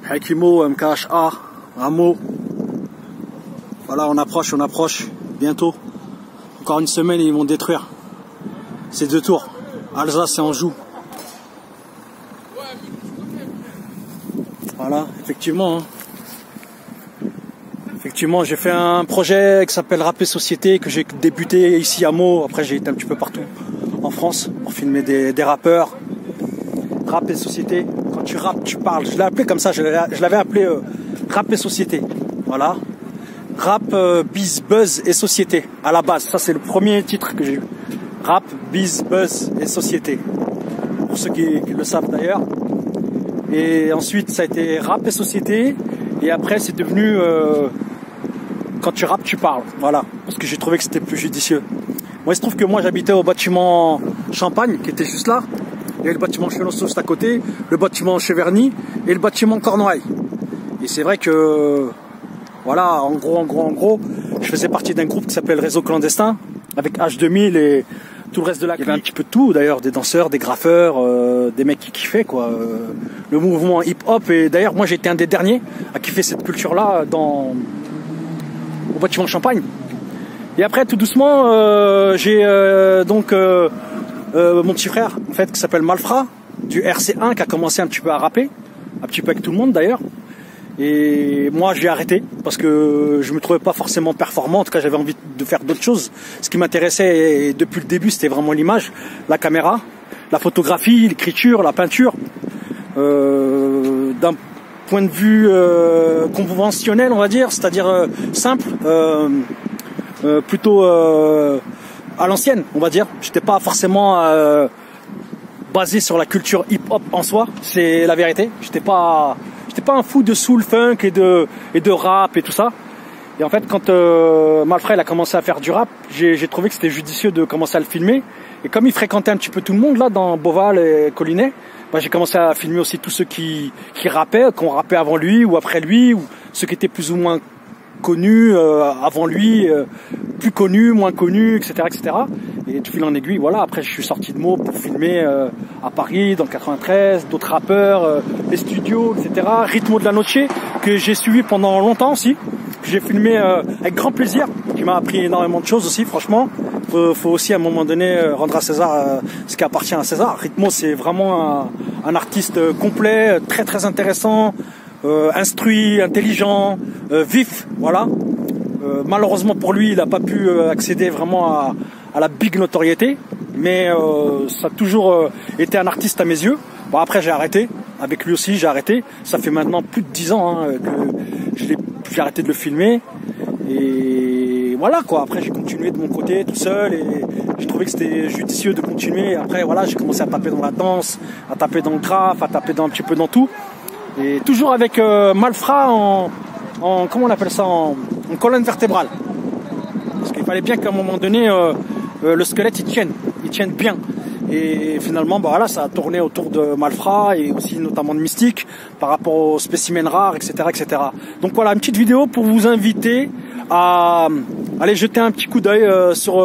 Hakimo, MKHA, Amo. Voilà, on approche, bientôt. Encore une semaine et ils vont détruire. C'est 2 tours, Alsace et Anjou. Voilà, effectivement. Effectivement, j'ai fait un projet qui s'appelle Rap et Société, que j'ai débuté ici à Meaux. Après, j'ai été un petit peu partout en France pour filmer des rappeurs. Rap et Société, quand tu rappes, tu parles. Je l'ai appelé comme ça, je l'avais appelé Rap et Société. Voilà. Rap, Biz, Buzz et Société, à la base. Ça, c'est le premier titre que j'ai eu. Rap, Biz, Buzz et Société. Pour ceux qui le savent d'ailleurs. Et ensuite, ça a été Rap et Société. Et après, c'est devenu... quand tu rappes, tu parles. Voilà. Parce que j'ai trouvé que c'était plus judicieux. Moi, il se trouve que moi, j'habitais au bâtiment Champagne, qui était juste là. Il y avait le bâtiment Chenonceau juste à côté, le bâtiment Cheverny et le bâtiment Cornouailles. Et c'est vrai que... Voilà, en gros, je faisais partie d'un groupe qui s'appelait le Réseau Clandestin, avec H2000 et tout le reste de la clique. Il y avait un petit peu de tout, d'ailleurs, des danseurs, des graffeurs, des mecs qui kiffaient, quoi. Le mouvement hip-hop, et d'ailleurs, moi, j'ai été un des derniers à kiffer cette culture-là au bâtiment Champagne. Et après, tout doucement, j'ai mon petit frère, en fait, qui s'appelle Malfra, du RC1, qui a commencé un petit peu à rapper, un petit peu avec tout le monde, d'ailleurs. Et moi j'ai arrêté parce que je me trouvais pas forcément performant. En tout cas, j'avais envie de faire d'autres choses. Ce qui m'intéressait depuis le début, c'était vraiment l'image, la caméra, la photographie, l'écriture, la peinture. D'un point de vue conventionnel, on va dire, c'est-à-dire simple, plutôt à l'ancienne, on va dire. J'étais pas forcément basé sur la culture hip-hop en soi, c'est la vérité. J'étais pas un fou de soul funk et de rap et tout ça. Et en fait, quand Malfra il a commencé à faire du rap, j'ai trouvé que c'était judicieux de commencer à le filmer. Et comme il fréquentait un petit peu tout le monde là dans Beauval et Collinet, bah, j'ai commencé à filmer aussi tous ceux qui rappaient, qu'on rappait avant lui ou après lui, ou ceux qui étaient plus ou moins connus avant lui, plus connus, moins connus, etc., etc. Et de fil en aiguille, voilà. Après, je suis sorti de Meaux pour filmer à Paris, dans le 93, d'autres rappeurs, les studios, etc. Ritmo de la Noche, que j'ai suivi pendant longtemps aussi. J'ai filmé avec grand plaisir, qui m'a appris énormément de choses aussi, franchement. Faut aussi à un moment donné rendre à César ce qui appartient à César. Ritmo, c'est vraiment un artiste complet, très très intéressant, instruit, intelligent, vif, voilà. Malheureusement pour lui, il n'a pas pu accéder vraiment à la big notoriété, mais ça a toujours été un artiste à mes yeux. Bon, après j'ai arrêté, avec lui aussi j'ai arrêté. Ça fait maintenant plus de 10 ans que j'ai arrêté de le filmer. Et voilà quoi, après j'ai continué de mon côté tout seul et j'ai trouvé que c'était judicieux de continuer. Et après voilà, j'ai commencé à taper dans la danse, à taper dans le graphe, à taper un petit peu dans tout. Et toujours avec Malfra en comment on appelle ça, en colonne vertébrale. Parce qu'il fallait bien qu'à un moment donné le squelette il tienne bien. Et finalement bah voilà, ça a tourné autour de Malfra et aussi notamment de Mystique par rapport aux spécimens rares, etc., etc. Donc voilà, une petite vidéo pour vous inviter à aller jeter un petit coup d'œil sur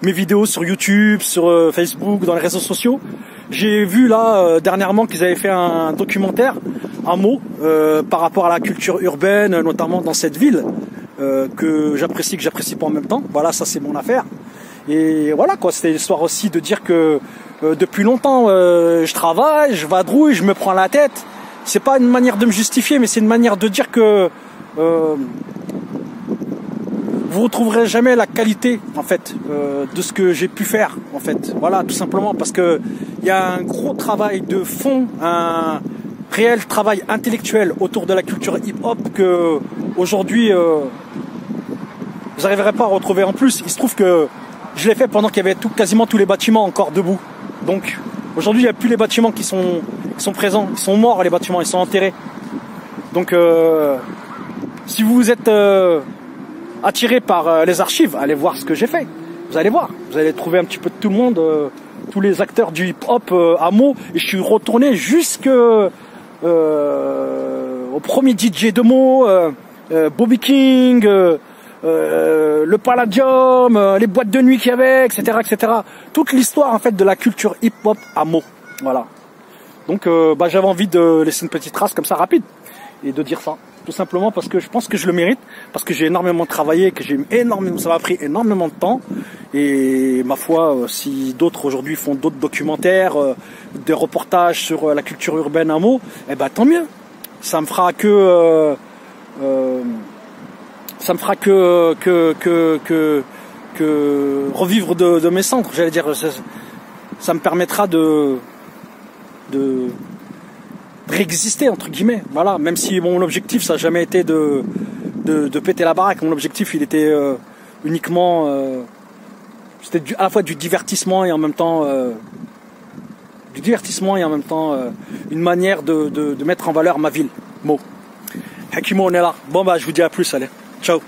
mes vidéos sur YouTube, sur Facebook, dans les réseaux sociaux. J'ai vu là dernièrement qu'ils avaient fait un documentaire à Meaux par rapport à la culture urbaine, notamment dans cette ville que j'apprécie pas en même temps. Voilà, ça c'est mon affaire. Et voilà quoi, c'était l'histoire aussi de dire que depuis longtemps je travaille, je vadrouille, je me prends la tête. C'est pas une manière de me justifier, mais c'est une manière de dire que vous retrouverez jamais la qualité en fait de ce que j'ai pu faire en fait. Voilà, tout simplement parce que il y a un gros travail de fond, un réel travail intellectuel autour de la culture hip-hop que aujourd'hui vous n'arriverez pas à retrouver. En plus, il se trouve que je l'ai fait pendant qu'il y avait quasiment tous les bâtiments encore debout. Donc aujourd'hui, il n'y a plus les bâtiments qui sont présents, ils sont morts les bâtiments, ils sont enterrés. Donc si vous êtes attiré par les archives, allez voir ce que j'ai fait. Vous allez voir, vous allez trouver un petit peu de tout le monde, tous les acteurs du hip-hop à Meaux. Et je suis retourné jusque au premier DJ de Meaux, Bobby King, le Palladium, les boîtes de nuit qu'il y avait, etc., etc. Toute l'histoire en fait de la culture hip-hop à Meaux. Voilà. Donc j'avais envie de laisser une petite trace comme ça rapide et de dire ça. Tout simplement parce que je pense que je le mérite, parce que j'ai énormément travaillé, ça m'a pris énormément de temps. Et ma foi, si d'autres aujourd'hui font d'autres documentaires, des reportages sur la culture urbaine à Meaux, eh ben tant mieux. Ça me fera que revivre de mes centres, j'allais dire. Ça me permettra de réexister entre guillemets, voilà. Même si mon objectif ça n'a jamais été de péter la baraque. Mon objectif il était uniquement c'était à la fois du divertissement et en même temps une manière de mettre en valeur ma ville. Meaux. Hakimo, on est là. Bon je vous dis à plus, allez, ciao.